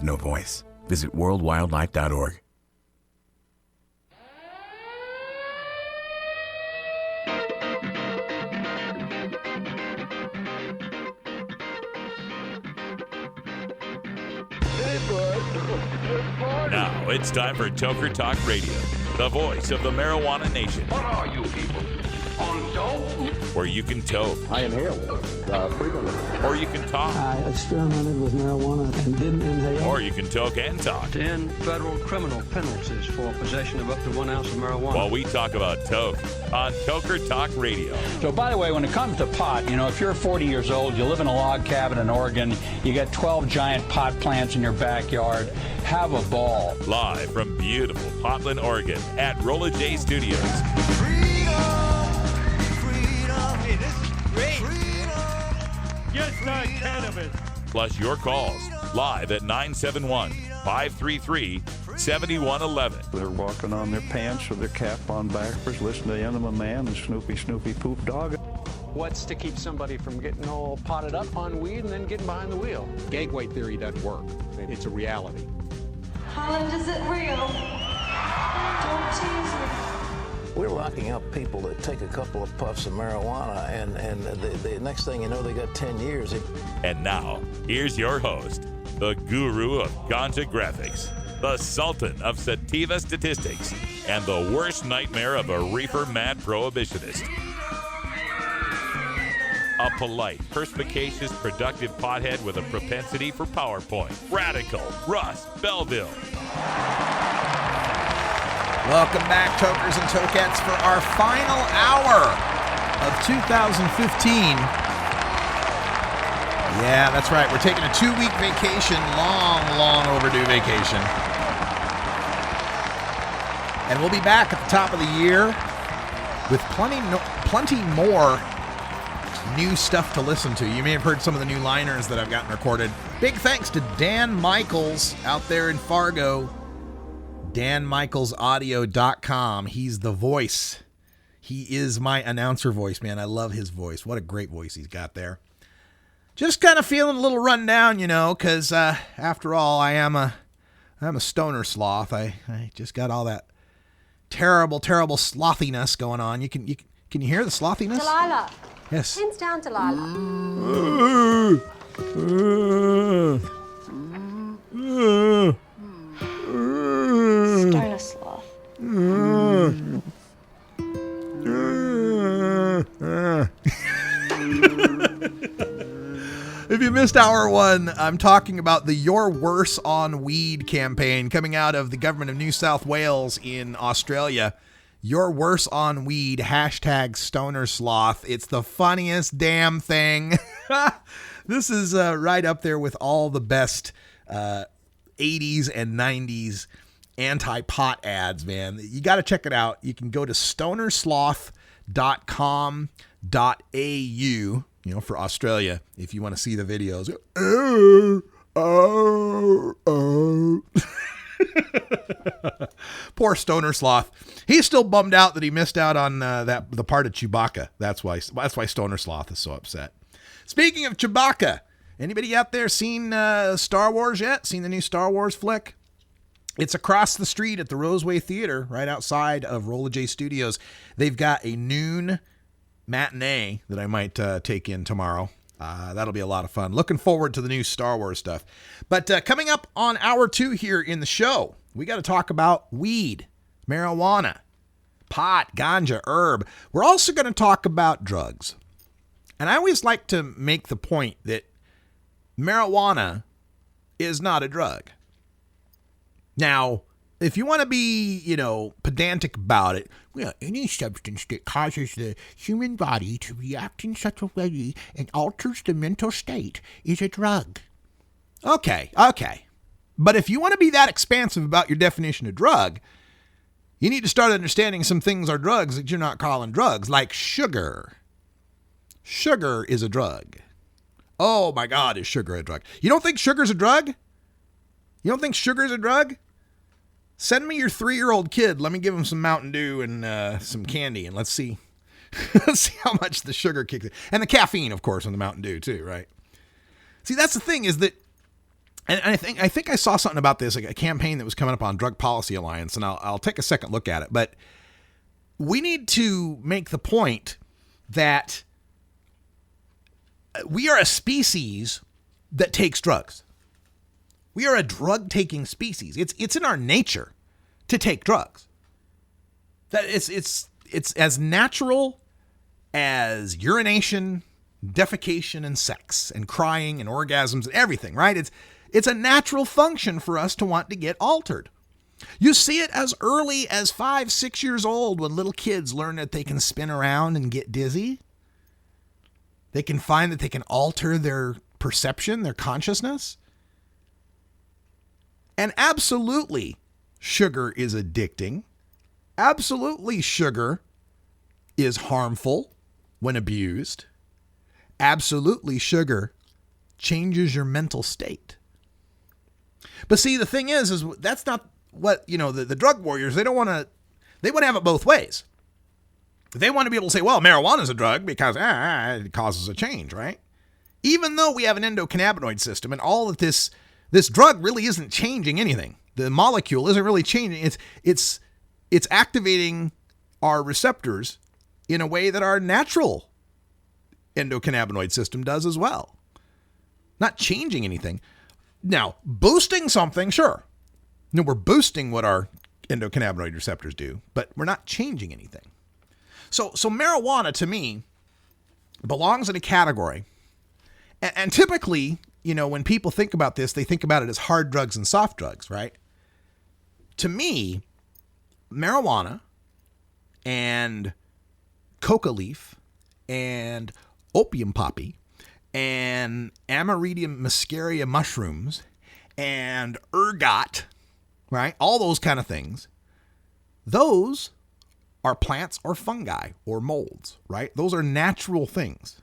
no voice. Visit worldwildlife.org. Now it's time for Toker Talk Radio, the voice of the marijuana nation. What are you people? On dope? Where you can toke. I inhale frequently. Or you can talk. I experimented with marijuana and didn't inhale. Or you can toke and talk. 10 federal criminal penalties for possession of up to 1 ounce of marijuana. While we talk about toke on Toker Talk Radio. So, by the way, when it comes to pot, if you're 40 years old, you live in a log cabin in Oregon, you got 12 giant pot plants in your backyard, have a ball. Live from beautiful Portland, Oregon at Rolla J Studios. Hey, this is great. Just not cannabis. Plus your calls live at 971-533-7111. They're walking on their pants with their cap on backwards, listening to Enema Man and Snoopy Poop Dog. What's to keep somebody from getting all potted up on weed and then getting behind the wheel? Gateway theory doesn't work. It's a reality. Holland, is it real? Don't tease me. We're locking up people that take a couple of puffs of marijuana, and the next thing you know, they got 10 years. And now, here's your host, the guru of ganja graphics, the sultan of sativa statistics, and the worst nightmare of a reefer mad prohibitionist. A polite, perspicacious, productive pothead with a propensity for PowerPoint. Radical Russ Belville. Welcome back, Tokers and Tokettes, for our final hour of 2015. Yeah, that's right. We're taking a 2-week vacation, long overdue vacation. And we'll be back at the top of the year with plenty more new stuff to listen to. You may have heard some of the new liners that I've gotten recorded. Big thanks to Dan Michaels out there in Fargo. DanMichaelsAudio.com. He's the voice. He is my announcer voice, man. I love his voice. What a great voice he's got there. Just kind of feeling a little run down, because after all, I'm a stoner sloth. I just got all that terrible slothiness going on. Can you hear the slothiness? Delilah. Yes. Hands down, Delilah. Stoner sloth. If you missed hour 1, I'm talking about the You're Worse on Weed campaign coming out of the government of New South Wales in Australia. You're Worse on Weed, #Stoner Sloth. It's the funniest damn thing. This is right up there with all the best 80s and 90s anti-pot ads, man. You got to check it out. You can go to stonersloth.com.au, for Australia, if you want to see the videos. Poor Stoner Sloth. He's still bummed out that he missed out on the part of Chewbacca. That's why Stoner Sloth is so upset. Speaking of Chewbacca, anybody out there seen Star Wars yet? Seen the new Star Wars flick? It's across the street at the Roseway Theater, right outside of Rolla J Studios. They've got a noon matinee that I might take in tomorrow. That'll be a lot of fun. Looking forward to the new Star Wars stuff. But coming up on hour 2 here in the show, we got to talk about weed, marijuana, pot, ganja, herb. We're also going to talk about drugs. And I always like to make the point that marijuana is not a drug. Now, if you want to be, pedantic about it, well, any substance that causes the human body to react in such a way and alters the mental state is a drug. Okay. But if you want to be that expansive about your definition of drug, you need to start understanding some things are drugs that you're not calling drugs, like sugar. Sugar is a drug. Oh my God, is sugar a drug? You don't think sugar's a drug? You don't think sugar's a drug? Send me your 3-year-old kid. Let me give him some Mountain Dew and some candy, and let's see. Let's see how much the sugar kicks in. And the caffeine, of course, on the Mountain Dew too, right? See, that's the thing, is that And I think I saw something about this, like a campaign that was coming up on Drug Policy Alliance, and I'll take a second look at it. But we need to make the point that we are a species that takes drugs. We are a drug-taking species. It's in our nature to take drugs. That it's as natural as urination, defecation, and sex, and crying, and orgasms, and everything, right? It's a natural function for us to want to get altered. You see it as early as 5, 6 years old when little kids learn that they can spin around and get dizzy. They can find that they can alter their perception, their consciousness. And absolutely, sugar is addicting. Absolutely, sugar is harmful when abused. Absolutely, sugar changes your mental state. But see, the thing is that's not what, the drug warriors, they want to have it both ways. They want to be able to say, well, marijuana is a drug because it causes a change, right? Even though we have an endocannabinoid system and all of this drug really isn't changing anything. The molecule isn't really changing. It's activating our receptors in a way that our natural endocannabinoid system does as well. Not changing anything. Now, boosting something, sure. We're boosting what our endocannabinoid receptors do, but we're not changing anything. So marijuana, to me, belongs in a category. And typically, when people think about this, they think about it as hard drugs and soft drugs, right? To me, marijuana and coca leaf and opium poppy and Amaridium muscaria mushrooms and ergot, right? All those kind of things. Those are plants or fungi or molds, right? Those are natural things.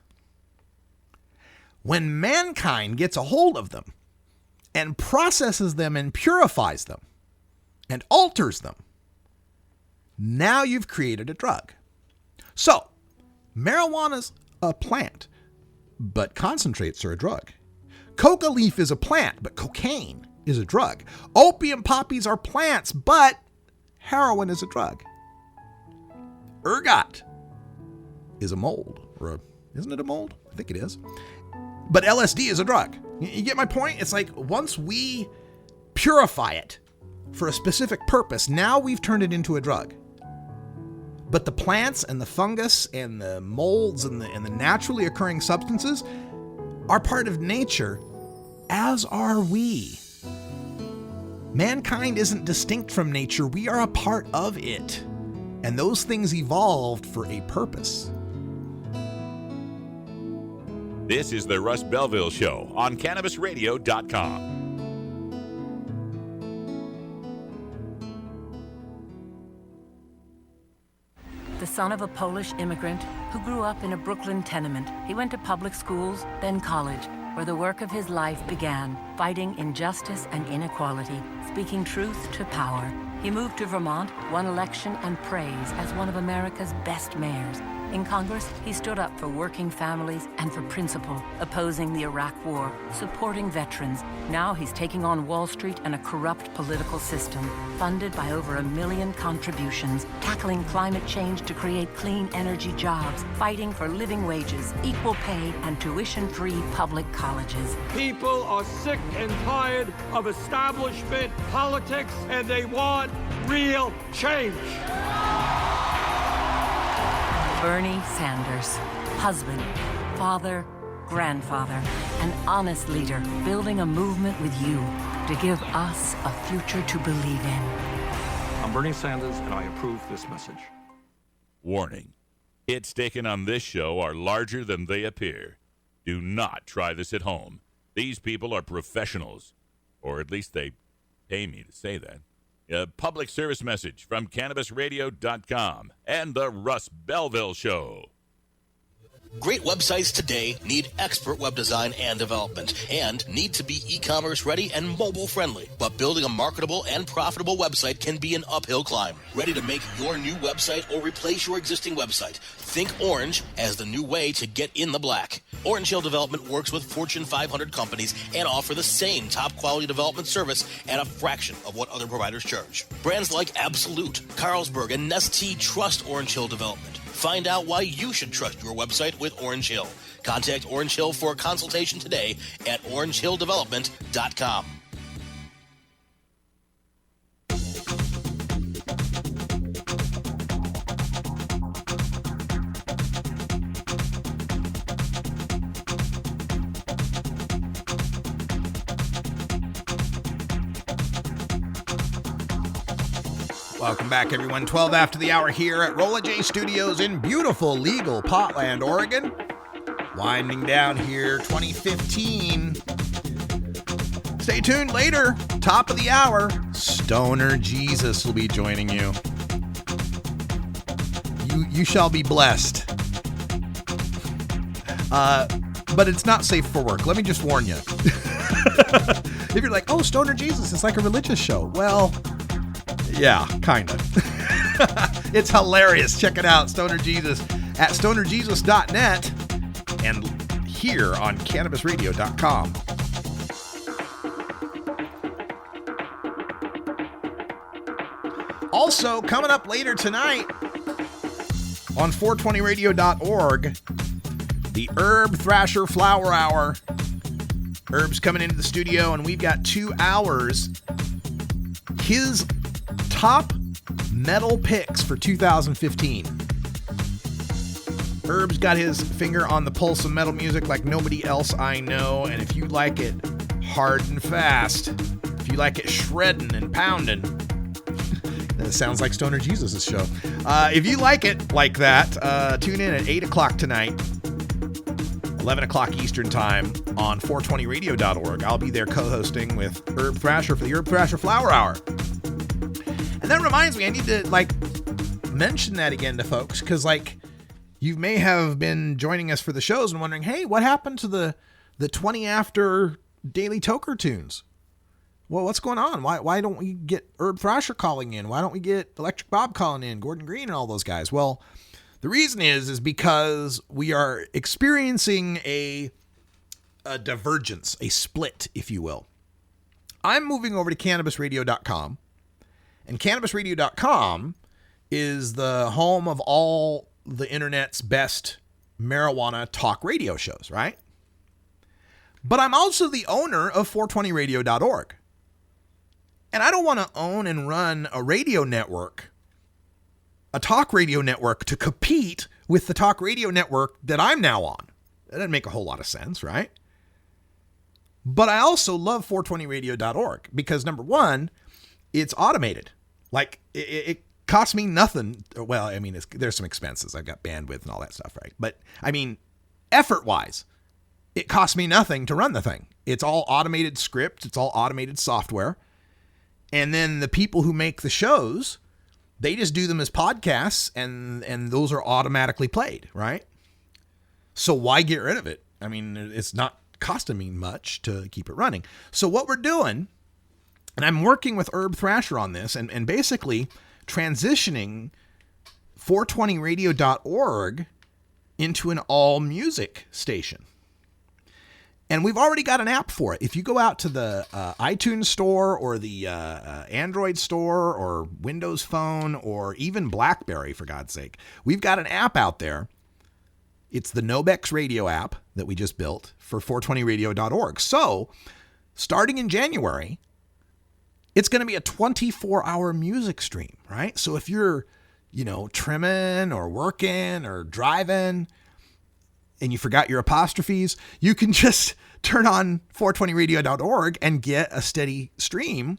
When mankind gets a hold of them and processes them and purifies them and alters them, now you've created a drug. So, marijuana's a plant, but concentrates are a drug. Coca leaf is a plant, but cocaine is a drug. Opium poppies are plants, but heroin is a drug. Ergot is a mold, isn't it a mold? I think it is. But LSD is a drug. You get my point? It's like once we purify it for a specific purpose, now we've turned it into a drug. But the plants and the fungus and the molds and the naturally occurring substances are part of nature, as are we. Mankind isn't distinct from nature. We are a part of it. And those things evolved for a purpose. This is the Russ Belville Show on CannabisRadio.com. The son of a Polish immigrant who grew up in a Brooklyn tenement, he went to public schools, then college, where the work of his life began, fighting injustice and inequality, speaking truth to power. He moved to Vermont, won election and praise as one of America's best mayors. In Congress, he stood up for working families and for principle, opposing the Iraq War, supporting veterans. Now he's taking on Wall Street and a corrupt political system, funded by over 1 million contributions, tackling climate change to create clean energy jobs, fighting for living wages, equal pay, and tuition-free public colleges. People are sick and tired of establishment politics, and they want real change. Bernie Sanders, husband, father, grandfather, an honest leader, building a movement with you to give us a future to believe in. I'm Bernie Sanders, and I approve this message. Warning. Hits taken on this show are larger than they appear. Do not try this at home. These people are professionals, or at least they pay me to say that. A public service message from CannabisRadio.com and the Russ Belville Show. Great websites today need expert web design and development and need to be e-commerce ready and mobile friendly. But building a marketable and profitable website can be an uphill climb. Ready to make your new website or replace your existing website? Think Orange as the new way to get in the black. Orange Hill Development works with Fortune 500 companies and offer the same top quality development service at a fraction of what other providers charge. Brands like Absolute, Carlsberg, and Nestea trust Orange Hill Development. Find out why you should trust your website with Orange Hill. Contact Orange Hill for a consultation today at orangehilldevelopment.com. Welcome back, everyone. 12 after the hour here at Rolla J Studios in beautiful legal Potland, Oregon. Winding down here, 2015. Stay tuned later. Top of the hour, Stoner Jesus will be joining you. You shall be blessed. But it's not safe for work. Let me just warn you. If you're like, oh, Stoner Jesus, it's like a religious show. Well, yeah, kind of. It's hilarious. Check it out, Stoner Jesus, at stonerjesus.net and here on cannabisradio.com. Also, coming up later tonight on 420radio.org, the Herb Thrasher Flower Hour. Herb's coming into the studio, and we've got 2 hours. His top metal picks for 2015. Herb's got his finger on the pulse of metal music like nobody else I know, and if you like it hard and fast, if you like it shredding and pounding, that sounds like Stoner Jesus' show. If you like it like that, tune in at 8 o'clock tonight, 11 o'clock Eastern Time on 420radio.org. I'll be there co-hosting with Herb Thrasher for the Herb Thrasher Flower Hour. And that reminds me, I need to, mention that again to folks, because, you may have been joining us for the shows and wondering, hey, what happened to the 20 after daily Toker tunes? Well, what's going on? Why don't we get Herb Thrasher calling in? Why don't we get Electric Bob calling in, Gordon Green and all those guys? Well, the reason is because we are experiencing a divergence, a split, if you will. I'm moving over to cannabisradio.com, and cannabisradio.com is the home of all the internet's best marijuana talk radio shows, right? But I'm also the owner of 420radio.org. And I don't want to own and run a radio network, a talk radio network, to compete with the talk radio network that I'm now on. That doesn't make a whole lot of sense, right? But I also love 420radio.org because, number one, it's automated. It costs me nothing. Well, I mean, there's some expenses. I've got bandwidth and all that stuff, right? But, I mean, effort-wise, it costs me nothing to run the thing. It's all automated script. It's all automated software. And then the people who make the shows, they just do them as podcasts, and those are automatically played, right? So why get rid of it? I mean, it's not costing me much to keep it running. So what we're doing, and I'm working with Herb Thrasher on this, and basically transitioning 420radio.org into an all-music station. And we've already got an app for it. If you go out to the iTunes store or the Android store or Windows Phone or even BlackBerry, for God's sake, we've got an app out there. It's the Nobex Radio app that we just built for 420radio.org. So starting in January, it's going to be a 24-hour music stream, right? So if you're, trimming or working or driving, and you forgot your apostrophes, you can just turn on 420radio.org and get a steady stream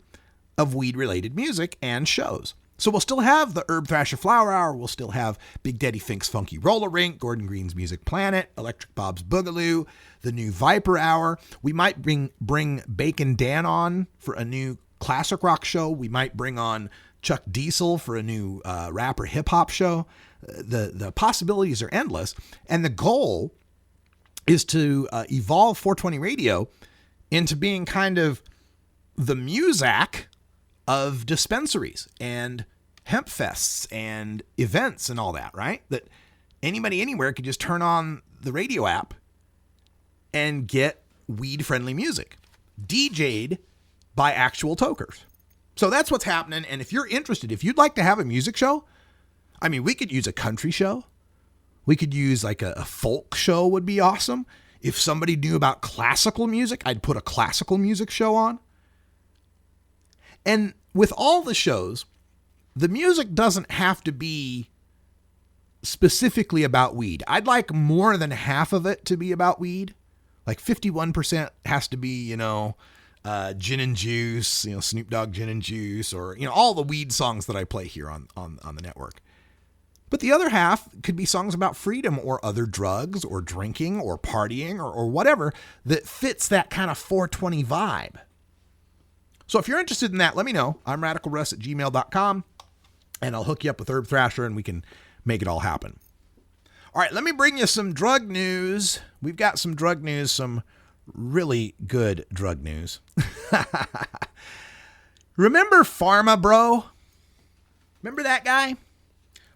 of weed-related music and shows. So we'll still have the Herb Thrasher Flower Hour. We'll still have Big Daddy Fink's Funky Roller Rink, Gordon Green's Music Planet, Electric Bob's Boogaloo, the new Viper Hour. We might bring Bacon Dan on for a new classic rock show. We might bring on Chuck Diesel for a new rap or hip-hop show. the possibilities are endless. And the goal is to evolve 420 radio into being kind of the Muzak of dispensaries and hemp fests and events and all that, right? That anybody anywhere could just turn on the radio app and get weed-friendly music, DJ'd by actual tokers. So that's what's happening. And if you're interested, if you'd like to have a music show, I mean, we could use a country show. We could use like a folk show would be awesome. If somebody knew about classical music, I'd put a classical music show on. And with all the shows, the music doesn't have to be specifically about weed. I'd like more than half of it to be about weed. Like 51% has to be, gin and juice, Snoop Dogg Gin and Juice, or, all the weed songs that I play here on the network. But the other half could be songs about freedom or other drugs or drinking or partying or whatever that fits that kind of 420 vibe. So if you're interested in that, let me know. I'm radicalruss@gmail.com, and I'll hook you up with Herb Thrasher and we can make it all happen. All right, let me bring you some drug news. We've got some drug news, some really good drug news. Remember Pharma, bro? Remember that guy?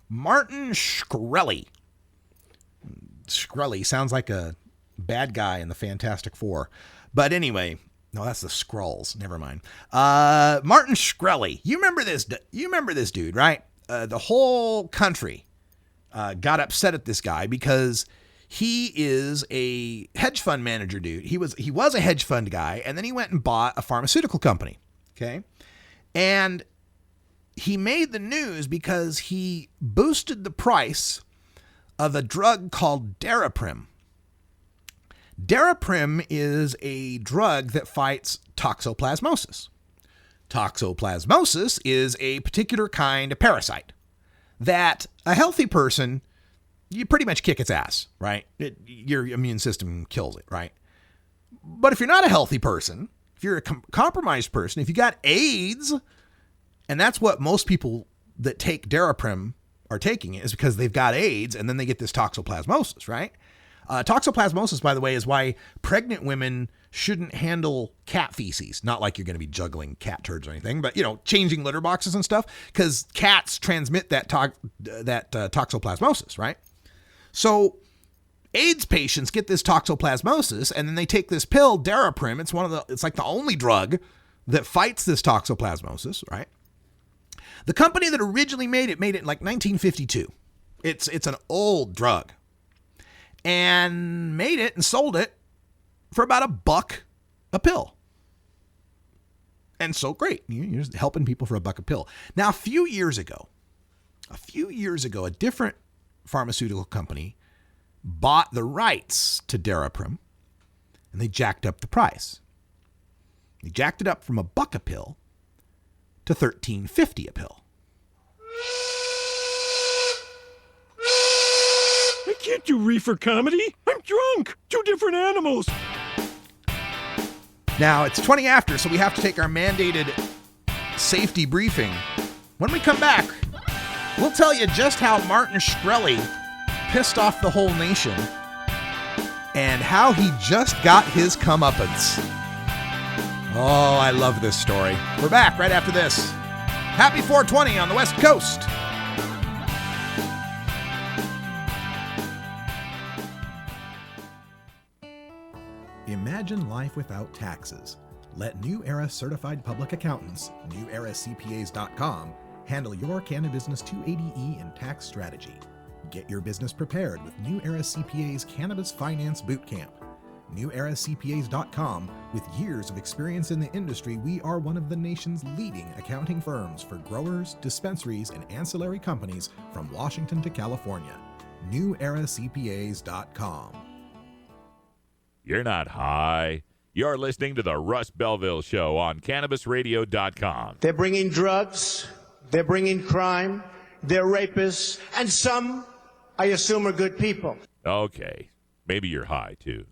Martin Shkreli. Shkreli sounds like a bad guy in the Fantastic Four. But anyway, no, that's the Skrulls. Never mind. Martin Shkreli. You remember this dude, right? The whole country got upset at this guy because he is a hedge fund manager dude. He was a hedge fund guy, and then he went and bought a pharmaceutical company. Okay. And he made the news because he boosted the price of a drug called Daraprim. Daraprim is a drug that fights toxoplasmosis. Toxoplasmosis is a particular kind of parasite that a healthy person, you pretty much kick its ass, right? Your immune system kills it, right? But if you're not a healthy person, if you're a compromised person, if you got AIDS, and that's what most people that take Daraprim are taking it, is because they've got AIDS and then they get this toxoplasmosis, right? Toxoplasmosis, by the way, is why pregnant women shouldn't handle cat feces. Not like you're going to be juggling cat turds or anything, but, changing litter boxes and stuff, because cats transmit that toxoplasmosis, right? So AIDS patients get this toxoplasmosis, and then they take this pill, Daraprim. It's like the only drug that fights this toxoplasmosis, right? The company that originally made it in like 1952. It's an old drug, and made it and sold it for about $1 a pill. And so great, you're just helping people for $1 a pill. Now, a few years ago, a different pharmaceutical company bought the rights to Daraprim, and they jacked up the price. They jacked it up from $1 a pill to $13.50 a pill. I can't do reefer comedy. I'm drunk. Two different animals. Now, it's 20 after, so we have to take our mandated safety briefing. When we come back, we'll tell you just how Martin Shkreli pissed off the whole nation and how he just got his comeuppance. Oh, I love this story. We're back right after this. Happy 420 on the West Coast. Imagine life without taxes. Let New Era Certified Public Accountants, NewEraCPAs.com, handle your Cannabis 280E and tax strategy. Get your business prepared with New Era CPA's Cannabis Finance Bootcamp. NewEraCPAs.com. With years of experience in the industry, we are one of the nation's leading accounting firms for growers, dispensaries, and ancillary companies from Washington to California. NewEraCPAs.com. You're not high. You're listening to the Russ Belville Show on CannabisRadio.com. They're bringing drugs. They're bringing crime. They're rapists. And some, I assume, are good people. Okay. Maybe you're high, too.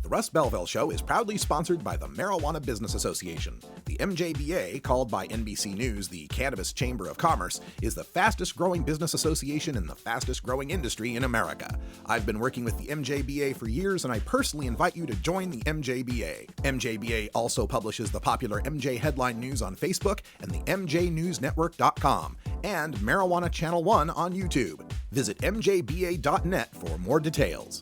The Russ Belville Show is proudly sponsored by the Marijuana Business Association. The MJBA, called by NBC News the Cannabis Chamber of Commerce, is the fastest growing business association in the fastest growing industry in America. I've been working with the MJBA for years, and I personally invite you to join the MJBA. MJBA also publishes the popular MJ Headline News on Facebook and the MJNewsNetwork.com and Marijuana Channel 1 on YouTube. Visit mjba.net for more details.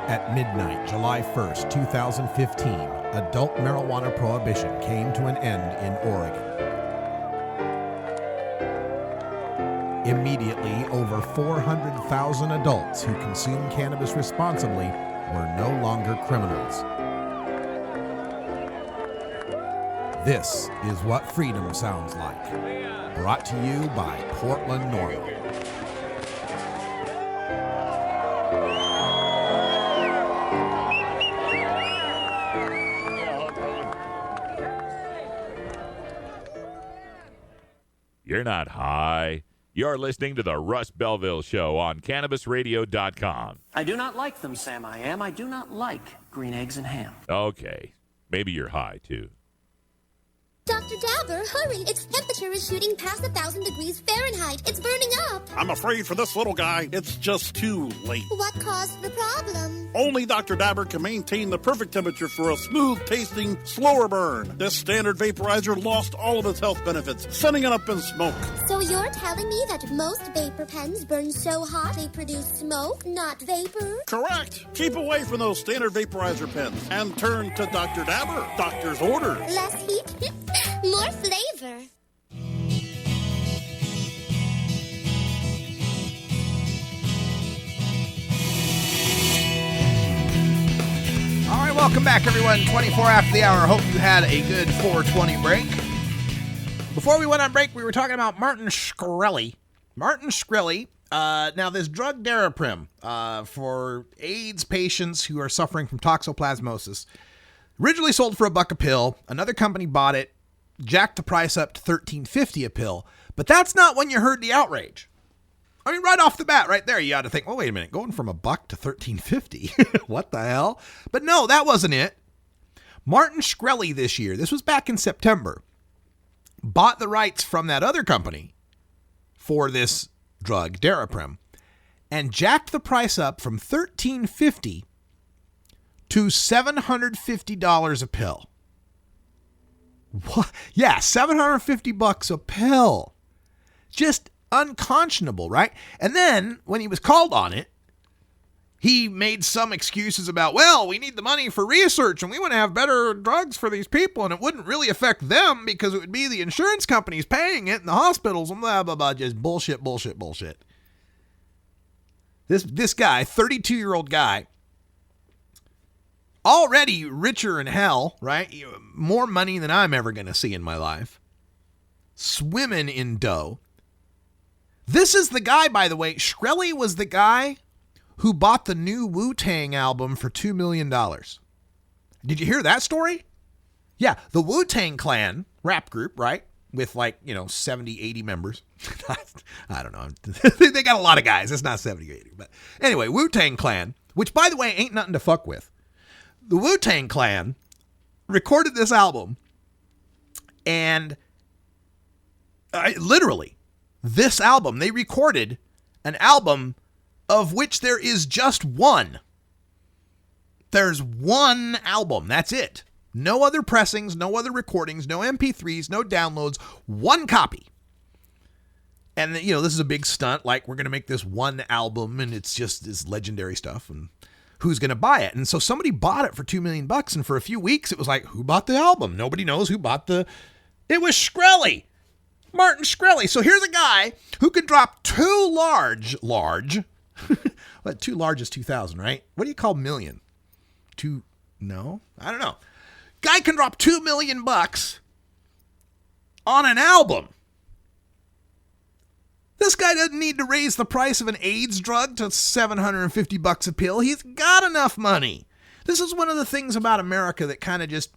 At midnight, July 1st, 2015, adult marijuana prohibition came to an end in Oregon. Immediately, over 400,000 adults who consume cannabis responsibly were no longer criminals. This is what freedom sounds like. Brought to you by Portland Normal. You're not high. You're listening to the Russ Belville Show on CannabisRadio.com. I do not like them, Sam. I do not like green eggs and ham. Okay. Maybe you're high, too. Dr. Dabber, hurry! Its temperature is shooting past 1,000 degrees Fahrenheit. It's burning up. I'm afraid for this little guy, it's just too late. What caused the problem? Only Dr. Dabber can maintain the perfect temperature for a smooth-tasting, slower burn. This standard vaporizer lost all of its health benefits, sending it up in smoke. So you're telling me that most vapor pens burn so hot they produce smoke, not vapor? Correct. Keep away from those standard vaporizer pens and turn to Dr. Dabber. Doctor's orders. Less heat, more flavor. All right, welcome back, everyone. 24 after the hour. Hope you had a good 420 break. Before we went on break, we were talking about Martin Shkreli. Martin Shkreli. Now, this drug Daraprim for AIDS patients who are suffering from toxoplasmosis, originally sold for $1 a pill. Another company bought it, jacked the price up to $13.50 a pill. But that's not when you heard the outrage. I mean, right off the bat, right there, you got to think, well, wait a minute, going from $1 to $13.50, what the hell? But no, that wasn't it. Martin Shkreli this year, this was back in September, bought the rights from that other company for this drug, Daraprim, and jacked the price up from $13.50 to $750 a pill. What? Yeah, $750 a pill. Just unconscionable, right? And then when he was called on it, he made some excuses about, well, we need the money for research and we want to have better drugs for these people and it wouldn't really affect them because it would be the insurance companies paying it and the hospitals and blah, blah, blah. Just bullshit. This guy, 32-year-old guy, already richer in hell, right? More money than I'm ever going to see in my life. Swimming in dough. This is the guy, by the way. Shkreli was the guy who bought the new Wu-Tang album for $2 million. Did you hear that story? Yeah, the Wu-Tang Clan rap group, right? With 70, 80 members. I don't know. They got a lot of guys. It's not 70 or 80. But anyway, Wu-Tang Clan, which, by the way, ain't nothing to fuck with. The Wu-Tang Clan recorded this album, and literally, this album, they recorded an album of which there is just one. There's one album. That's it. No other pressings, no other recordings, no MP3s, no downloads, one copy. And, this is a big stunt. Like, we're going to make this one album, and it's just this legendary stuff, and who's going to buy it? And so somebody bought it for $2 million, and for a few weeks, it was like, who bought the album? Nobody knows who bought It was Shkreli. Martin Shkreli. So here's a guy who could drop two large. What, too large is 2,000, right? What do you call million? No? I don't know. Guy can drop $2 million on an album. This guy doesn't need to raise the price of an AIDS drug to $750 a pill. He's got enough money. This is one of the things about America that kind of just,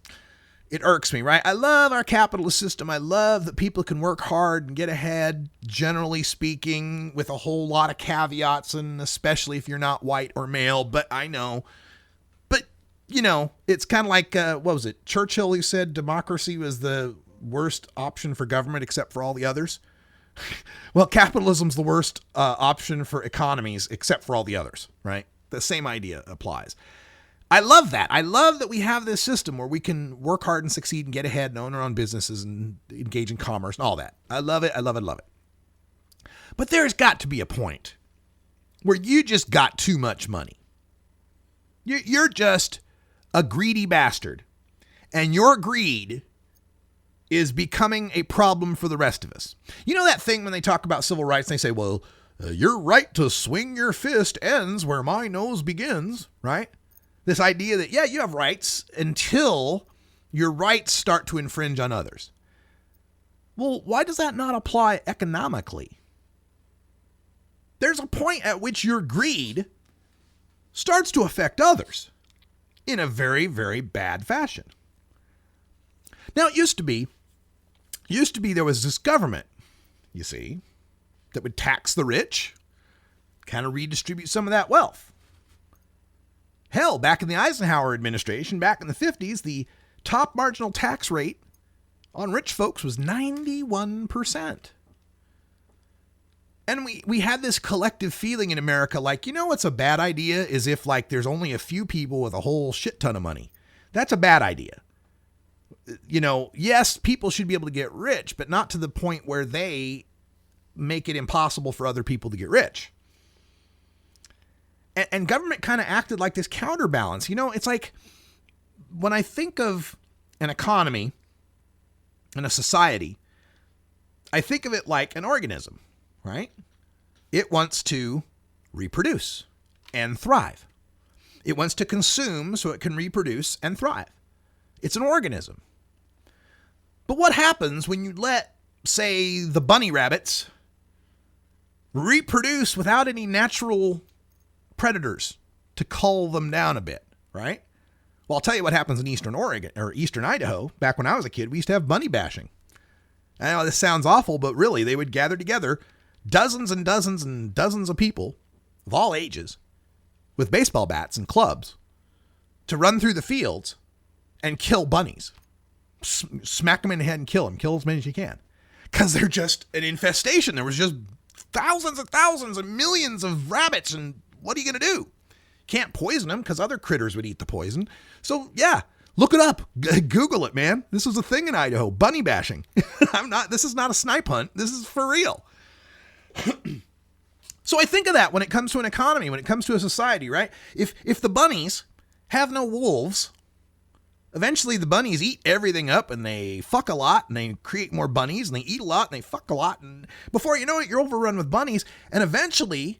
it irks me, right? I love our capitalist system. I love that people can work hard and get ahead, generally speaking, with a whole lot of caveats, and especially if you're not white or male, but I know. But, you know, it's kind of like, what was it? Churchill who said democracy was the worst option for government except for all the others. Well, capitalism's the worst option for economies except for all the others, right? The same idea applies. I love that. I love that we have this system where we can work hard and succeed and get ahead and own our own businesses and engage in commerce and all that. I love it. I love it. Love it. But there's got to be a point where you just got too much money. You're just a greedy bastard, and your greed is becoming a problem for the rest of us. You know that thing when they talk about civil rights, they say, well, your right to swing your fist ends where my nose begins, right? This idea that, yeah, you have rights until your rights start to infringe on others. Well, why does that not apply economically? There's a point at which your greed starts to affect others in a very, very bad fashion. Now, it used to be there was this government, you see, that would tax the rich, kind of redistribute some of that wealth. Hell, back in the Eisenhower administration, back in the 50s, the top marginal tax rate on rich folks was 91%. And we had this collective feeling in America like, you know what's a bad idea is if like there's only a few people with a whole shit ton of money. That's a bad idea. You know, yes, people should be able to get rich, but not to the point where they make it impossible for other people to get rich. And government kind of acted like this counterbalance. You know, it's like when I think of an economy and a society, I think of it like an organism, right? It wants to reproduce and thrive. It wants to consume so it can reproduce and thrive. It's an organism. But what happens when you let, say, the bunny rabbits reproduce without any natural predators to cull them down a bit, right? Well, I'll tell you what happens in Eastern Oregon or Eastern Idaho. Back when I was a kid, we used to have bunny bashing. I know this sounds awful, but really, they would gather together dozens and dozens and dozens of people of all ages with baseball bats and clubs to run through the fields and kill bunnies. Smack them in the head and kill them. Kill as many as you can. Because they're just an infestation. There was just thousands and millions of rabbits, and what are you going to do? Can't poison them because other critters would eat the poison. So, yeah, look it up. Google it, man. This was a thing in Idaho. Bunny bashing. This is not a snipe hunt. This is for real. So I think of that when it comes to an economy, when it comes to a society, right? If the bunnies have no wolves, eventually the bunnies eat everything up and they fuck a lot and they create more bunnies and they eat a lot and they fuck a lot. And before you know it, you're overrun with bunnies. And eventually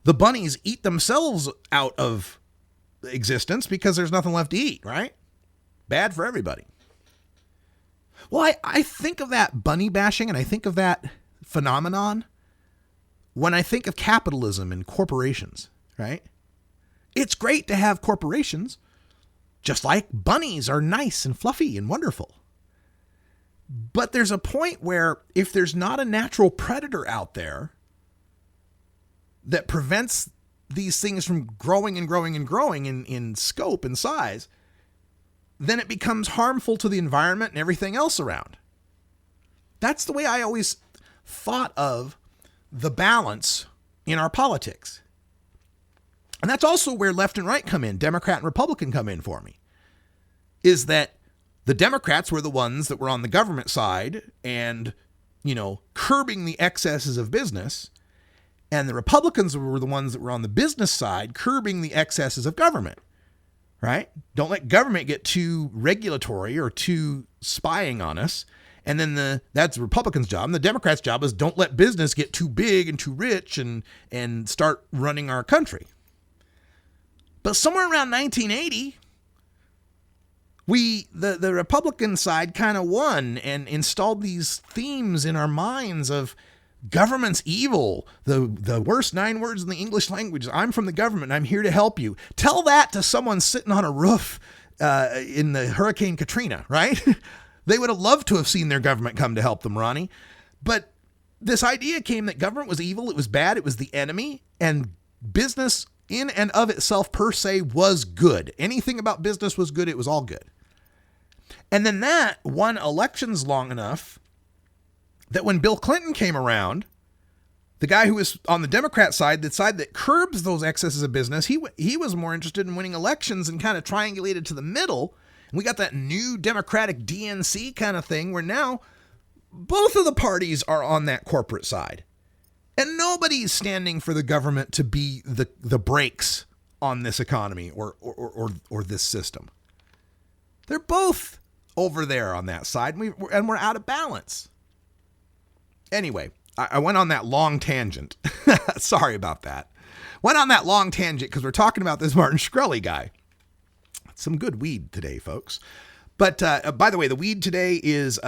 the bunnies eat themselves out of existence because there's nothing left to eat, right? Bad for everybody. Well, I think of that bunny bashing and I think of that phenomenon when I think of capitalism and corporations, right? It's great to have corporations, just like bunnies are nice and fluffy and wonderful. But there's a point where if there's not a natural predator out there that prevents these things from growing and growing and growing in scope and size, then it becomes harmful to the environment and everything else around. That's the way I always thought of the balance in our politics. And that's also where left and right come in, Democrat and Republican come in for me, is that the Democrats were the ones that were on the government side and, you know, curbing the excesses of business, and the Republicans were the ones that were on the business side curbing the excesses of government, right? Don't let government get too regulatory or too spying on us. And then that's the Republicans' job. And the Democrats' job is don't let business get too big and too rich and start running our country. But somewhere around 1980, the Republican side kind of won and installed these themes in our minds of Government's evil. The worst 9 words in the English language. I'm from the government. I'm here to help you. Tell that to someone sitting on a roof in the Hurricane Katrina, right? They would have loved to have seen their government come to help them, Ronnie. But this idea came that government was evil. It was bad. It was the enemy. And business in and of itself per se was good. Anything about business was good. It was all good. And then that won elections long enough that when Bill Clinton came around, the guy who was on the Democrat side, the side that curbs those excesses of business, he was more interested in winning elections and kind of triangulated to the middle. And we got that new Democratic DNC kind of thing where now both of the parties are on that corporate side. And nobody's standing for the government to be the brakes on this economy or this system. They're both over there on that side, and we're out of balance. Anyway, I went on that long tangent. Sorry about that. Went on that long tangent because we're talking about this Martin Shkreli guy. Some good weed today, folks. But by the way, the weed today is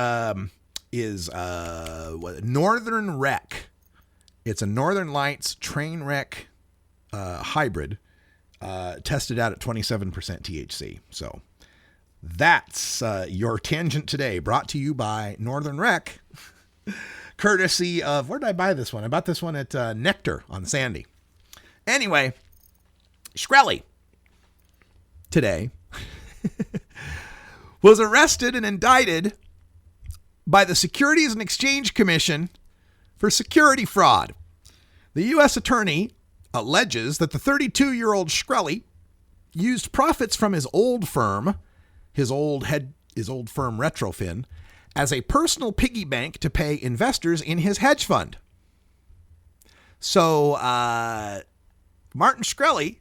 Northern Wreck. It's a Northern Lights train wreck hybrid tested out at 27% THC. So that's your tangent today, brought to you by Northern Wreck. Courtesy of, where did I buy this one? I bought this one at Nectar on Sandy. Anyway, Shkreli today was arrested and indicted by the Securities and Exchange Commission for security fraud. The U.S. attorney alleges that the 32-year-old Shkreli used profits from his old firm, his old firm Retrofin, as a personal piggy bank to pay investors in his hedge fund. So Martin Shkreli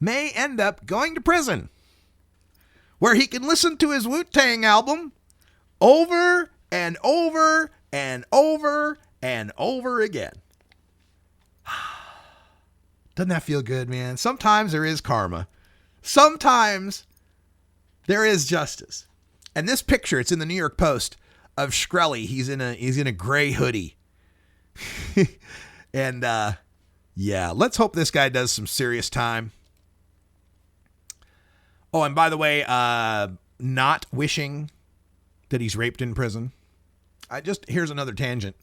may end up going to prison, where he can listen to his Wu-Tang album over and over and over and over again. Doesn't that feel good, man? Sometimes there is karma. Sometimes there is justice. And this picture, it's in the New York Post, of Shkreli. He's in a gray hoodie. And yeah, let's hope this guy does some serious time. Oh, and by the way, not wishing that he's raped in prison. Here's another tangent.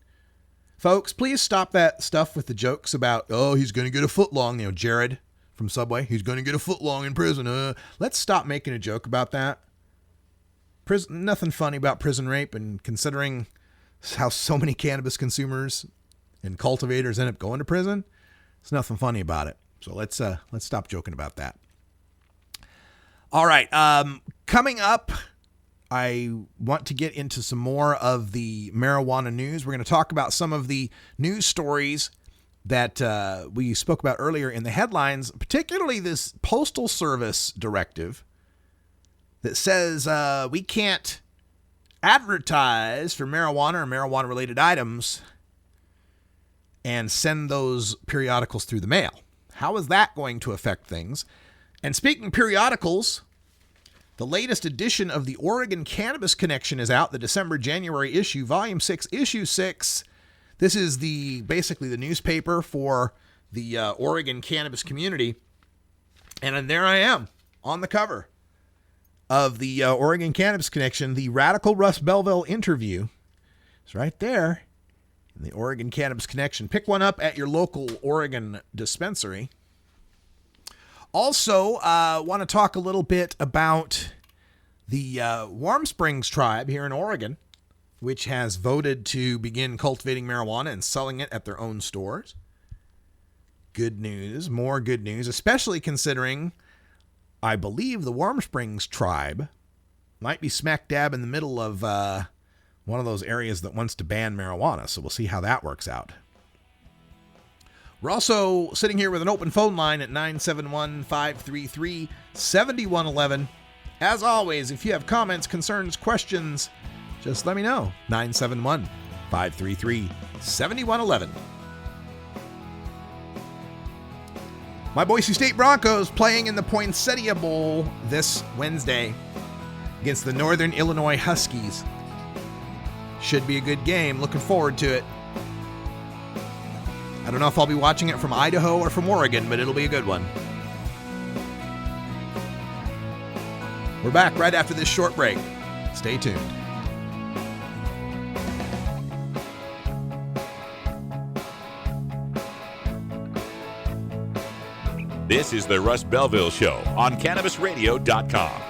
Folks, please stop that stuff with the jokes about, oh, he's going to get a footlong. You know, Jared from Subway, he's going to get a footlong in prison. Let's stop making a joke about that. Nothing funny about prison rape, and considering how so many cannabis consumers and cultivators end up going to prison, there's nothing funny about it. So let's stop joking about that. All right, coming up, I want to get into some more of the marijuana news. We're going to talk about some of the news stories that we spoke about earlier in the headlines, particularly this Postal Service directive that says we can't advertise for marijuana or marijuana-related items and send those periodicals through the mail. How is that going to affect things? And speaking of periodicals, the latest edition of the Oregon Cannabis Connection is out, the December-January issue, Volume 6, Issue 6. This is basically the newspaper for the Oregon cannabis community. And then there I am on the cover of the Oregon Cannabis Connection. The Radical Russ Belville interview is right there in the Oregon Cannabis Connection. Pick one up at your local Oregon dispensary. Also, want to talk a little bit about the Warm Springs tribe here in Oregon, which has voted to begin cultivating marijuana and selling it at their own stores. Good news, more good news, especially considering I believe the Warm Springs tribe might be smack dab in the middle of one of those areas that wants to ban marijuana. So we'll see how that works out. We're also sitting here with an open phone line at 971-533-7111. As always, if you have comments, concerns, questions, just let me know. 971-533-7111. My Boise State Broncos playing in the Poinsettia Bowl this Wednesday against the Northern Illinois Huskies. Should be a good game. Looking forward to it. don't know if I'll be watching it from Idaho or from Oregon, but it'll be a good one. We're back right after this short break. Stay tuned. This is the Russ Belville Show on CannabisRadio.com.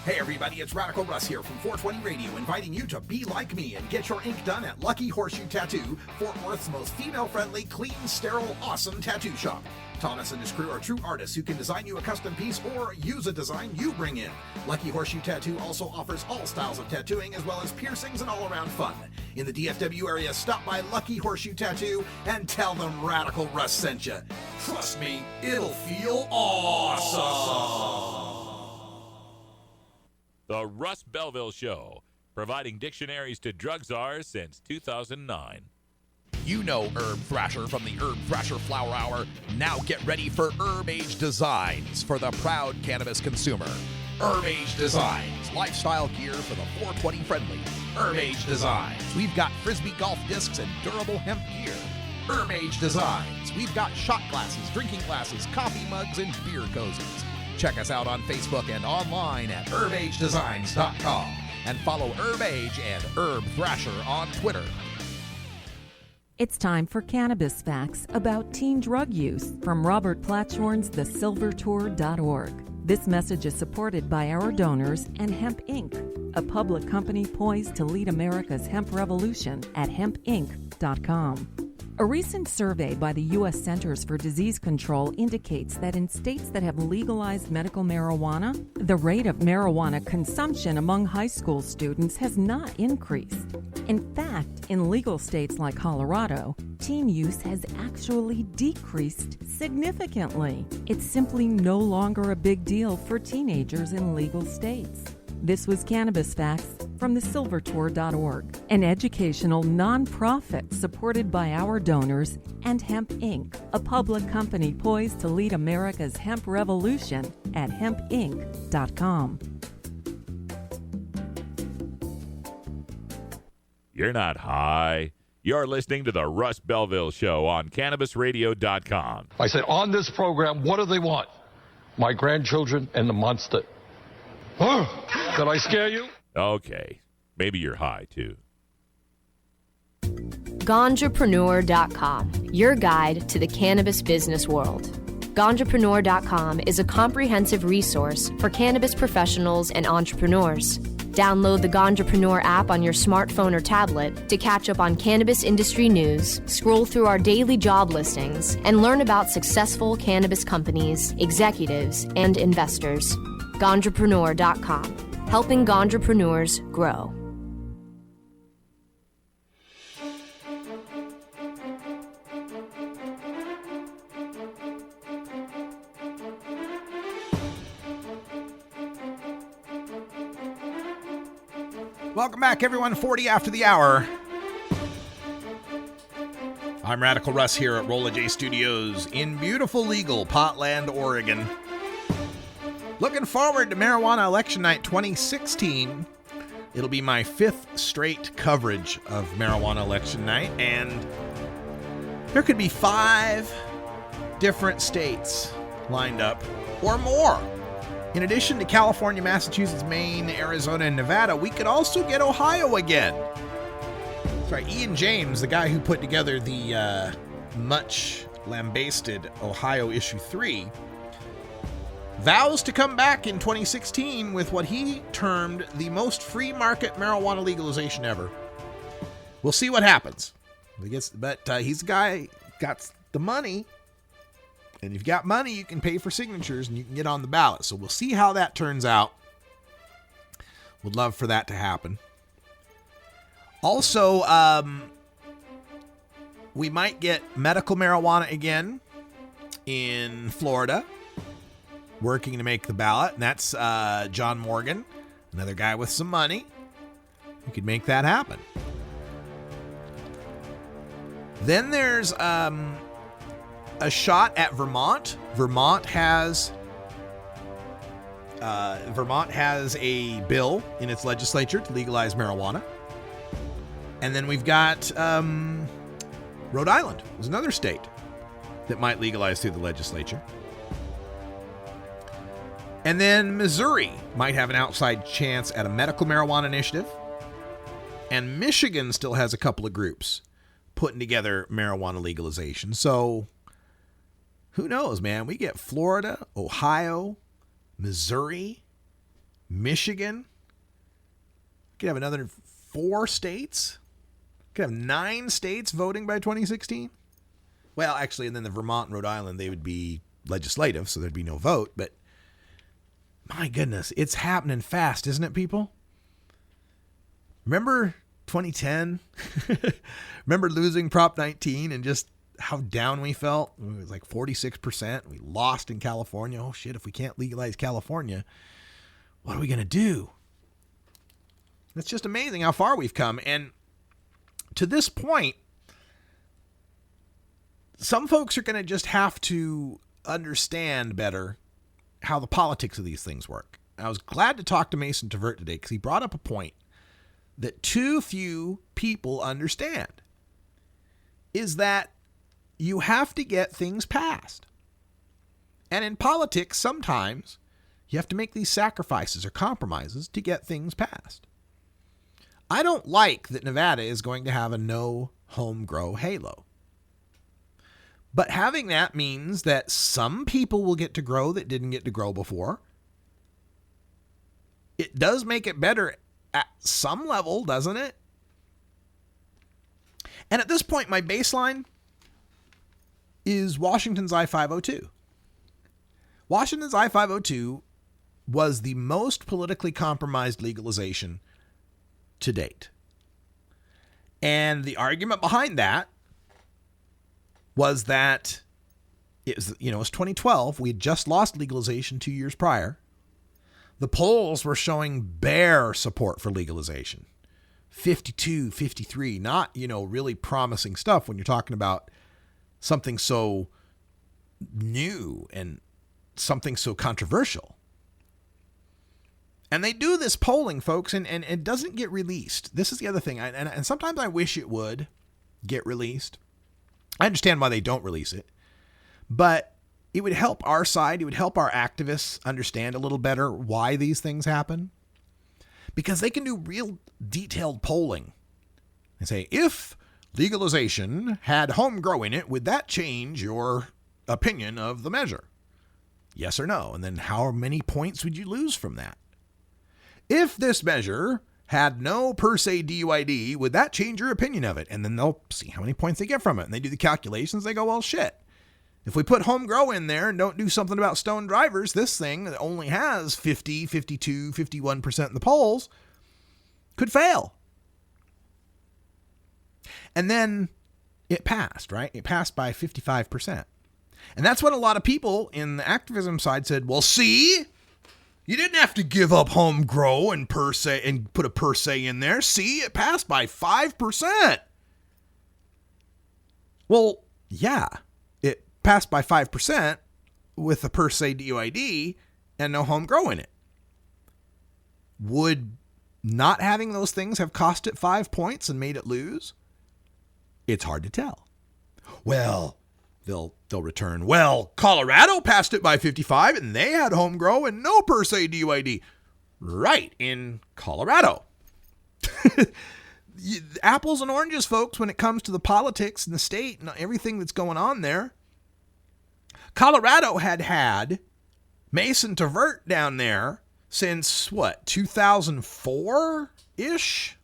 Hey everybody, it's Radical Russ here from 420 Radio, inviting you to be like me and get your ink done at Lucky Horseshoe Tattoo, Fort Worth's most female-friendly, clean, sterile, awesome tattoo shop. Thomas and his crew are true artists who can design you a custom piece or use a design you bring in. Lucky Horseshoe Tattoo also offers all styles of tattooing as well as piercings and all-around fun. In the DFW area, stop by Lucky Horseshoe Tattoo and tell them Radical Russ sent you. Trust me, it'll feel awesome. The Russ Belville Show, providing dictionaries to drug czars since 2009. You know Herb Thrasher from the Herb Thrasher Flower Hour. Now get ready for Herb Age Designs for the proud cannabis consumer. Herb Age Designs, lifestyle gear for the 420 friendly. Herb Age Designs, we've got Frisbee golf discs and durable hemp gear. Herb Age Designs, we've got shot glasses, drinking glasses, coffee mugs, and beer cozies. Check us out on Facebook and online at herbagedesigns.com. And follow Herb Age and Herb Thrasher on Twitter. It's time for Cannabis Facts about teen drug use from Robert Platshorn's thesilvertour.org. This message is supported by our donors and Hemp Inc., a public company poised to lead America's hemp revolution at hempinc.com. A recent survey by the U.S. Centers for Disease Control indicates that in states that have legalized medical marijuana, the rate of marijuana consumption among high school students has not increased. In fact, in legal states like Colorado, teen use has actually decreased significantly. It's simply no longer a big deal for teenagers in legal states. This was Cannabis Facts from thesilvertour.org, an educational nonprofit supported by our donors and Hemp Inc., a public company poised to lead America's hemp revolution at hempinc.com. You're not high. You're listening to the Russ Belville Show on CannabisRadio.com. I said, on this program, what do they want? My grandchildren and the monster. Did I scare you? Okay. Maybe you're high, too. Ganjapreneur.com, your guide to the cannabis business world. Ganjapreneur.com is a comprehensive resource for cannabis professionals and entrepreneurs. Download the Ganjapreneur app on your smartphone or tablet to catch up on cannabis industry news, scroll through our daily job listings, and learn about successful cannabis companies, executives, and investors. Ganjapreneur.com, helping ganjapreneurs grow. Welcome back, everyone. 40 after the hour. I'm Radical Russ here at Rolla J Studios in beautiful legal Potland, Oregon. Looking forward to Marijuana Election Night 2016. It'll be my 5th straight coverage of Marijuana Election Night, and there could be 5 different states lined up or more. In addition to California, Massachusetts, Maine, Arizona, and Nevada, we could also get Ohio again. That's right, Ian James, the guy who put together the much lambasted Ohio Issue 3, vows to come back in 2016 with what he termed the most free market marijuana legalization ever. We'll see what happens. But he's the guy got the money. And if you've got money, you can pay for signatures and you can get on the ballot. So we'll see how that turns out. Would love for that to happen. Also, we might get medical marijuana again in Florida, working to make the ballot. And that's John Morgan, another guy with some money who could make that happen. Then there's a shot at Vermont. Vermont has Vermont has a bill in its legislature to legalize marijuana. And then we've got Rhode Island is another state that might legalize through the legislature. And then Missouri might have an outside chance at a medical marijuana initiative. And Michigan still has a couple of groups putting together marijuana legalization. So who knows, man? We get Florida, Ohio, Missouri, Michigan. We could have another 4 states. We could have 9 states voting by 2016. Well, actually, and then the Vermont and Rhode Island, they would be legislative, so there'd be no vote. But my goodness, it's happening fast, isn't it, people? Remember 2010? Remember losing Prop 19 and just how down we felt? It was like 46%. We lost in California. Oh, shit, if we can't legalize California, what are we going to do? It's just amazing how far we've come. And to this point, some folks are going to just have to understand better how the politics of these things work. I was glad to talk to Mason Tvert today because he brought up a point that too few people understand, is that you have to get things passed. And in politics, sometimes you have to make these sacrifices or compromises to get things passed. I don't like that Nevada is going to have a no home grow halo. But having that means that some people will get to grow that didn't get to grow before. It does make it better at some level, doesn't it? And at this point, my baseline is Washington's I-502. Washington's I-502 was the most politically compromised legalization to date. And the argument behind that was that it was 2012. We had just lost legalization 2 years prior. The polls were showing bare support for legalization. 52, 53, not, really promising stuff when you're talking about something so new and something so controversial. And they do this polling, folks, and it doesn't get released. This is the other thing. And sometimes I wish it would get released. I understand why they don't release it. But it would help our side. It would help our activists understand a little better why these things happen. Because they can do real detailed polling. And say, if legalization had home grow in it, would that change your opinion of the measure? Yes or no? And then how many points would you lose from that? If this measure had no per se DUID, would that change your opinion of it? And then they'll see how many points they get from it. And they do the calculations. They go, well, shit. If we put home grow in there and don't do something about stone drivers, this thing that only has 50, 52, 51% in the polls could fail. And then it passed, right? It passed by 55%. And that's what a lot of people in the activism side said, well, see, you didn't have to give up home grow and per se and put a per se in there. See, it passed by 5%. Well, yeah, it passed by 5% with a per se DUID and no home grow in it. Would not having those things have cost it 5 points and made it lose? It's hard to tell. Well, they'll return, well, Colorado passed it by 55 and they had home grow and no per se DUID. Right, in Colorado. Apples and oranges, folks, when it comes to the politics in the state and everything that's going on there. Colorado had Mason Tvert down there since, 2004-ish?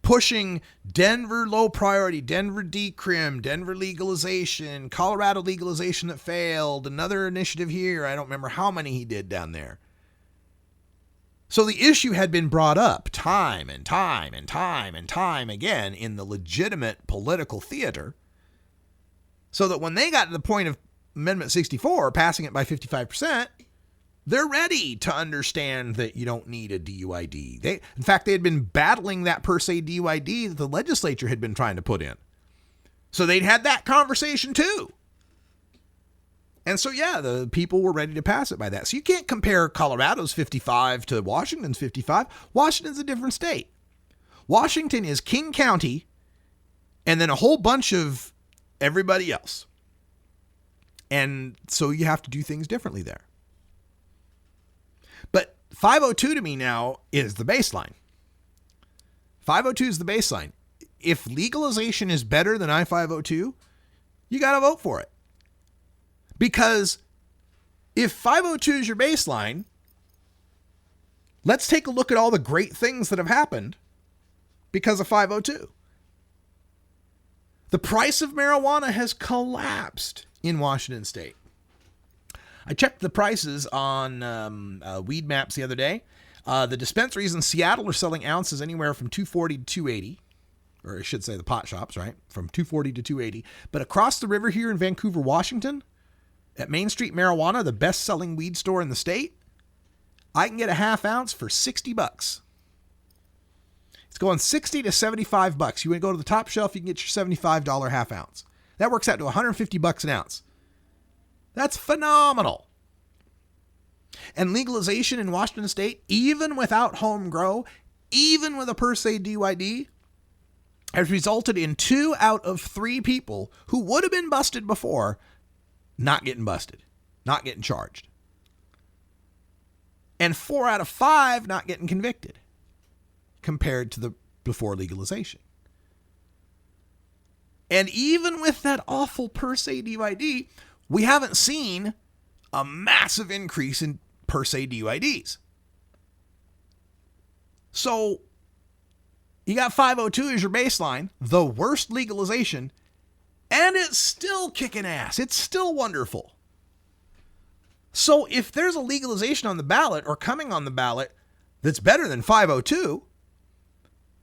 Pushing Denver low priority, Denver decrim, Denver legalization, Colorado legalization that failed, another initiative here. I don't remember how many he did down there. So the issue had been brought up time and time and time and time again in the legitimate political theater, so that when they got to the point of Amendment 64, passing it by 55%, they're ready to understand that you don't need a DUID. In fact, they had been battling that per se DUID that the legislature had been trying to put in. So they'd had that conversation too. And so, yeah, the people were ready to pass it by that. So you can't compare Colorado's 55 to Washington's 55. Washington's a different state. Washington is King County and then a whole bunch of everybody else. And so you have to do things differently there. But 502 to me now is the baseline. 502 is the baseline. If legalization is better than I-502, you got to vote for it. Because if 502 is your baseline, let's take a look at all the great things that have happened because of 502. The price of marijuana has collapsed in Washington state. I checked the prices on Weed Maps the other day. The dispensaries in Seattle are selling ounces anywhere from $240 to $280. Or I should say the pot shops, right? From $240 to $280. But across the river here in Vancouver, Washington, at Main Street Marijuana, the best-selling weed store in the state, I can get a half ounce for $60. It's going $60 to $75. You want to go to the top shelf, you can get your $75 half ounce. That works out to $150 an ounce. That's phenomenal. And legalization in Washington state, even without home grow, even with a per se DYD, has resulted in 2 out of 3 people who would have been busted before not getting busted, not getting charged. And 4 out of 5 not getting convicted compared to the before legalization. And even with that awful per se DYD, we haven't seen a massive increase in per se DYDs. So you got 502 as your baseline, the worst legalization, and it's still kicking ass. It's still wonderful. So if there's a legalization on the ballot or coming on the ballot that's better than 502,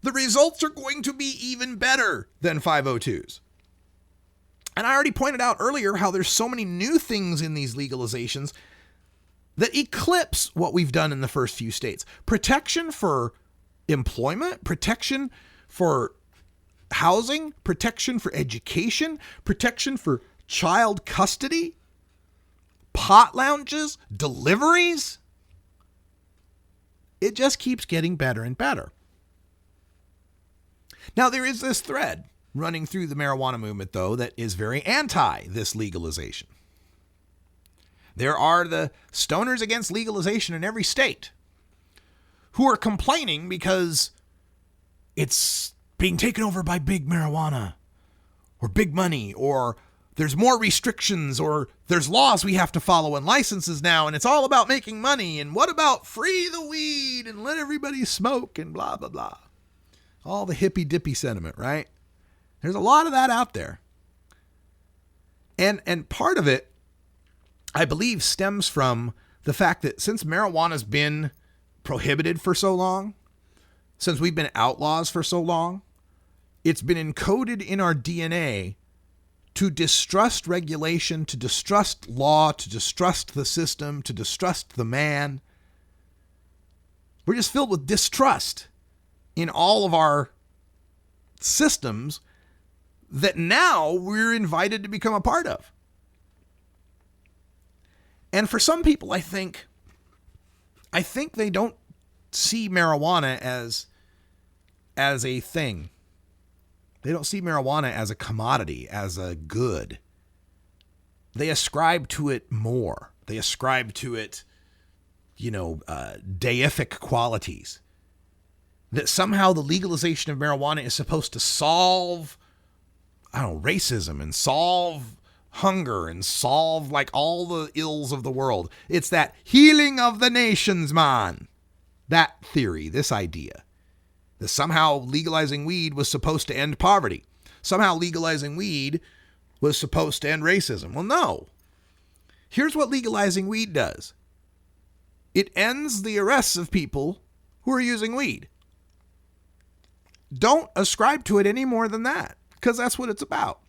the results are going to be even better than 502s. And I already pointed out earlier how there's so many new things in these legalizations that eclipse what we've done in the first few states. Protection for employment, protection for housing, protection for education, protection for child custody, pot lounges, deliveries. It just keeps getting better and better. Now, there is this thread running through the marijuana movement, though, that is very anti this legalization. There are the stoners against legalization in every state who are complaining because it's being taken over by big marijuana or big money, or there's more restrictions, or there's laws we have to follow and licenses now, and it's all about making money. And what about free the weed and let everybody smoke and blah, blah, blah. All the hippy dippy sentiment, right? There's a lot of that out there. And part of it, I believe, stems from the fact that since marijuana's been prohibited for so long, since we've been outlaws for so long, it's been encoded in our DNA to distrust regulation, to distrust law, to distrust the system, to distrust the man. We're just filled with distrust in all of our systems that now we're invited to become a part of. And for some people, I think they don't see marijuana as a thing. They don't see marijuana as a commodity, as a good. They ascribe to it more. They ascribe to it, deific qualities. That somehow the legalization of marijuana is supposed to solve, racism and solve hunger and solve like all the ills of the world. It's that healing of the nations, man. That theory, this idea. That somehow legalizing weed was supposed to end poverty. Somehow legalizing weed was supposed to end racism. Well, no. Here's what legalizing weed does. It ends the arrests of people who are using weed. Don't ascribe to it any more than that, because that's what it's about.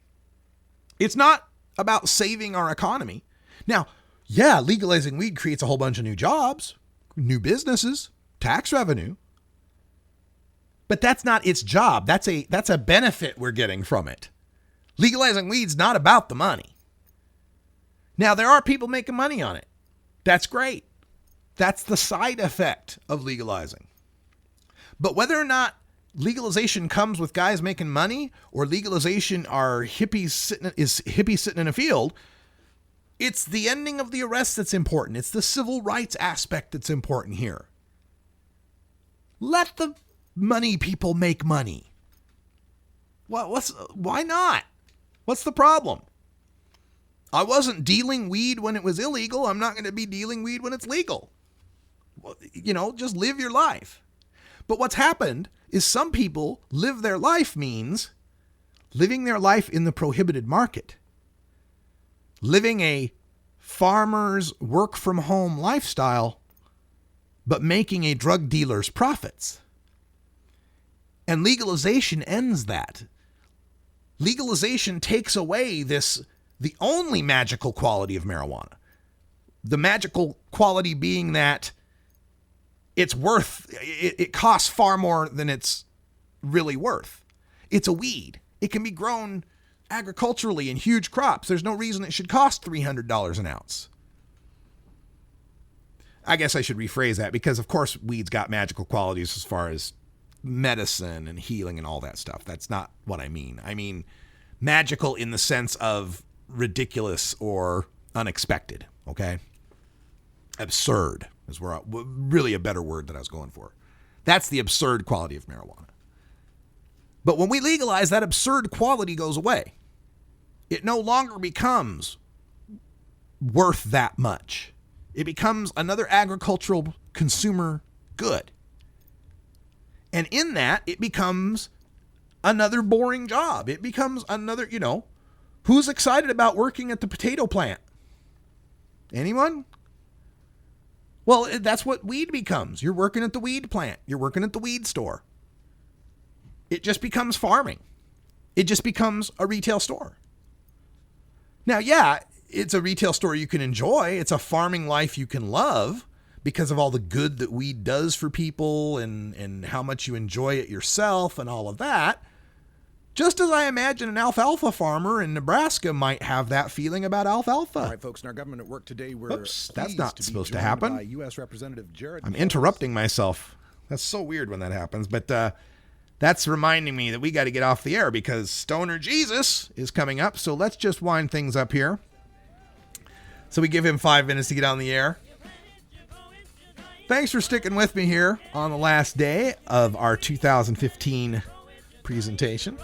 It's not about saving our economy. Now, yeah, legalizing weed creates a whole bunch of new jobs, new businesses, tax revenue. But that's not its job. That's a benefit we're getting from it. Legalizing weed's not about the money. Now, there are people making money on it. That's great. That's the side effect of legalizing. But whether or not legalization comes with guys making money or legalization are hippies sitting in a field, it's the ending of the arrest that's important. It's the civil rights aspect that's important here. Let the money people make money. Why not? What's the problem? I wasn't dealing weed when it was illegal. I'm not going to be dealing weed when it's legal. Just live your life. But what's happened is some people live their life means living their life in the prohibited market. Living a farmer's work-from-home lifestyle, but making a drug dealer's profits. And legalization ends that. Legalization takes away the only magical quality of marijuana. The magical quality being that it costs far more than it's really worth. It's a weed. It can be grown agriculturally in huge crops. There's no reason it should cost $300 an ounce. I guess I should rephrase that because, of course, weed's got magical qualities as far as medicine and healing and all that stuff. That's not what I mean. I mean magical in the sense of ridiculous or unexpected, okay? Absurd is really a better word that I was going for. That's the absurd quality of marijuana. But when we legalize, that absurd quality goes away. It no longer becomes worth that much. It becomes another agricultural consumer good. And in that, it becomes another boring job. It becomes another, who's excited about working at the potato plant? Anyone? Well, that's what weed becomes. You're working at the weed plant. You're working at the weed store. It just becomes farming. It just becomes a retail store. Now, yeah, it's a retail store you can enjoy. It's a farming life you can love because of all the good that weed does for people and how much you enjoy it yourself and all of that. Just as I imagine an alfalfa farmer in Nebraska might have that feeling about alfalfa. All right, folks, in our government at work today, we're that's not supposed to happen. By U.S. Representative Jared I'm interrupting myself. That's so weird when that happens. But that's reminding me that we got to get off the air because Stoner Jesus is coming up. So let's just wind things up here. So we give him 5 minutes to get on the air. Thanks for sticking with me here on the last day of our 2015 presentation.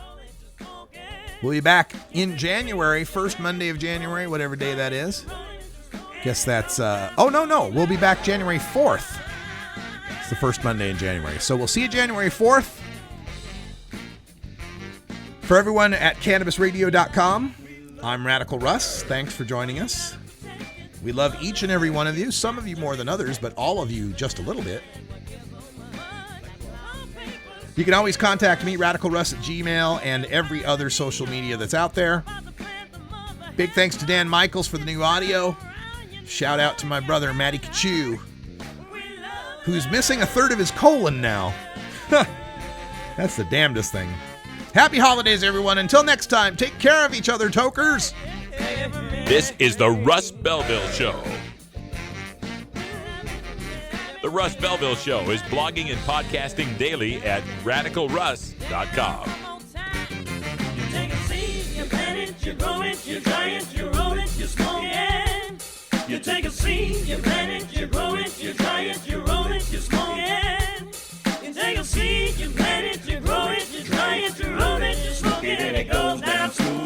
We'll be back in January, first Monday of January, whatever day that is. Guess that's, we'll be back January 4th. It's the first Monday in January. So we'll see you January 4th. For everyone at CannabisRadio.com, I'm Radical Russ. Thanks for joining us. We love each and every one of you. Some of you more than others, but all of you just a little bit. You can always contact me, RadicalRuss@gmail.com, and every other social media that's out there. Big thanks to Dan Michaels for the new audio. Shout out to my brother, Matty Kachu, who's missing a third of his colon now. That's the damnedest thing. Happy holidays, everyone. Until next time, take care of each other, tokers. This is the Russ Belville Show. The Russ Belville Show is blogging and podcasting daily at RadicalRuss.com. You take a seed, you plant it, you grow it, you dry it, you roll it, you smoke it. You take a seed, you plant it, you grow it, you dry it, you roll it, you smoke it. You take a seed, you plant it, you grow it, you dry it, you roll it, you smoke it, and it goes down smooth.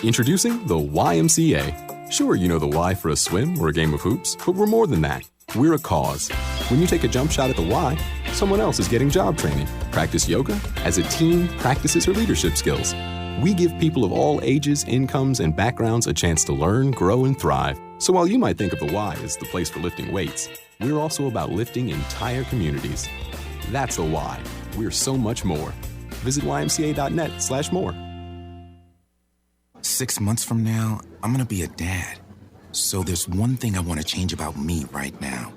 Introducing the YMCA. Sure, you know the Y for a swim or a game of hoops, but we're more than that. We're a cause. When you take a jump shot at the Y, someone else is getting job training. Practice yoga as a team practices her leadership skills. We give people of all ages, incomes, and backgrounds a chance to learn, grow, and thrive. So while you might think of the Y as the place for lifting weights, we're also about lifting entire communities. That's the Y. We're so much more. Visit ymca.net/more. 6 months from now, I'm gonna be a dad. So there's one thing I want to change about me right now.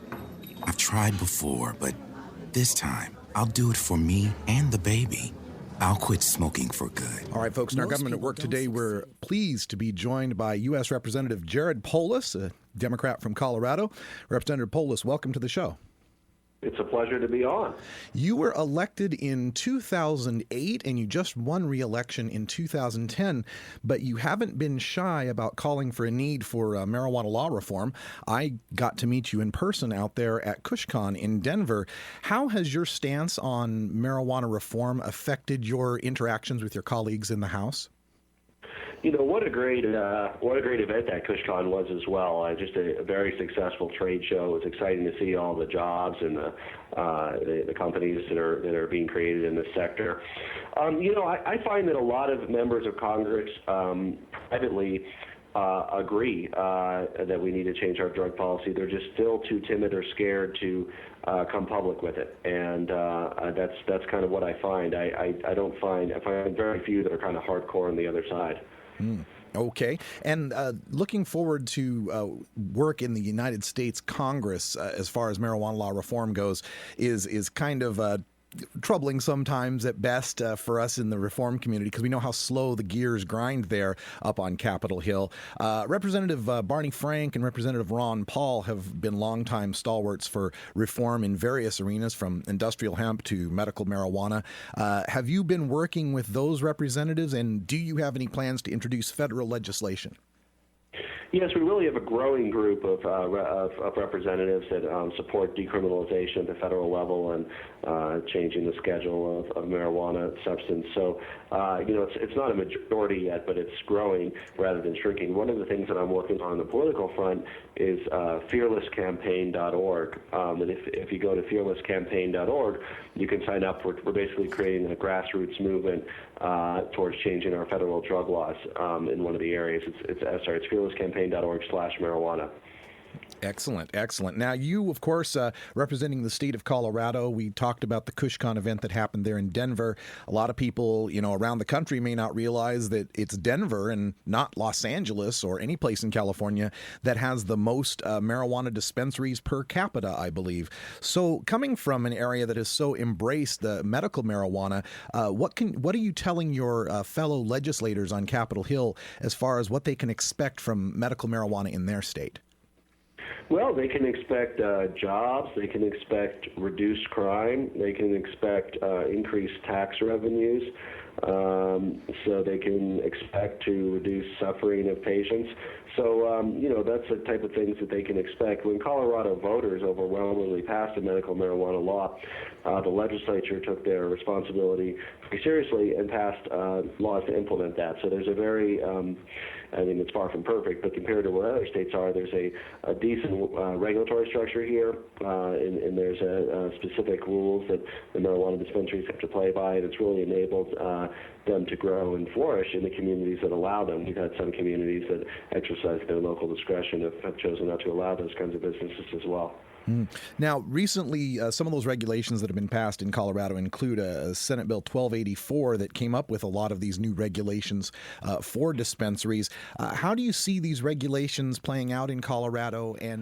I've tried before, but this time, I'll do it for me and the baby. I'll quit smoking for good. All right, folks, in our Government at Work today, we're pleased to be joined by U.S. Representative Jared Polis, a Democrat from Colorado. Representative Polis, welcome to the show. It's a pleasure to be on. You were elected in 2008 and you just won re-election in 2010, but you haven't been shy about calling for a need for marijuana law reform. I got to meet you in person out there at KushCon in Denver. How has your stance on marijuana reform affected your interactions with your colleagues in the House? You know, what a great event that KushCon was as well. Just a very successful trade show. It was exciting to see all the jobs and the companies that are being created in this sector. You know, I find that a lot of members of Congress privately agree that we need to change our drug policy. They're just still too timid or scared to come public with it, and that's kind of what I find. I find very few that are kind of hardcore on the other side. Okay. And looking forward to work in the United States Congress as far as marijuana law reform goes is kind of troubling sometimes at best for us in the reform community because we know how slow the gears grind there up on Capitol Hill. Representative Barney Frank and Representative Ron Paul have been longtime stalwarts for reform in various arenas, from industrial hemp to medical marijuana. Have you been working with those representatives, and do you have any plans to introduce federal legislation? Yes, we really have a growing group of representatives that support decriminalization at the federal level and changing the schedule of marijuana substance. So, you know, it's not a majority yet, but it's growing rather than shrinking. One of the things that I'm working on the political front is fearlesscampaign.org. And if you go to fearlesscampaign.org, you can sign up. We're basically creating a grassroots movement towards changing our federal drug laws in one of the areas. It's fearlesscampaign.org/marijuana. Excellent, excellent. Now, you, of course, representing the state of Colorado, we talked about the KushCon event that happened there in Denver. A lot of people, you know, around the country may not realize that it's Denver and not Los Angeles or any place in California that has the most marijuana dispensaries per capita, I believe. So, coming from an area that has so embraced the medical marijuana, what are you telling your fellow legislators on Capitol Hill as far as what they can expect from medical marijuana in their state? Well, they can expect jobs, they can expect reduced crime, they can expect increased tax revenues, so they can expect to reduce suffering of patients. So, you know, that's the type of things that they can expect. When Colorado voters overwhelmingly passed a medical marijuana law, the legislature took their responsibility pretty seriously and passed laws to implement that. So there's a very, I mean, it's far from perfect, but compared to where other states are, there's a decent regulatory structure here, and there's specific rules that the marijuana dispensaries have to play by, and it's really enabled them to grow and flourish in the communities that allow them. We've had some communities that exercise their local discretion have chosen not to allow those kinds of businesses as well. Now, recently, some of those regulations that have been passed in Colorado include a Senate Bill 1284 that came up with a lot of these new regulations for dispensaries. How do you see these regulations playing out in Colorado, and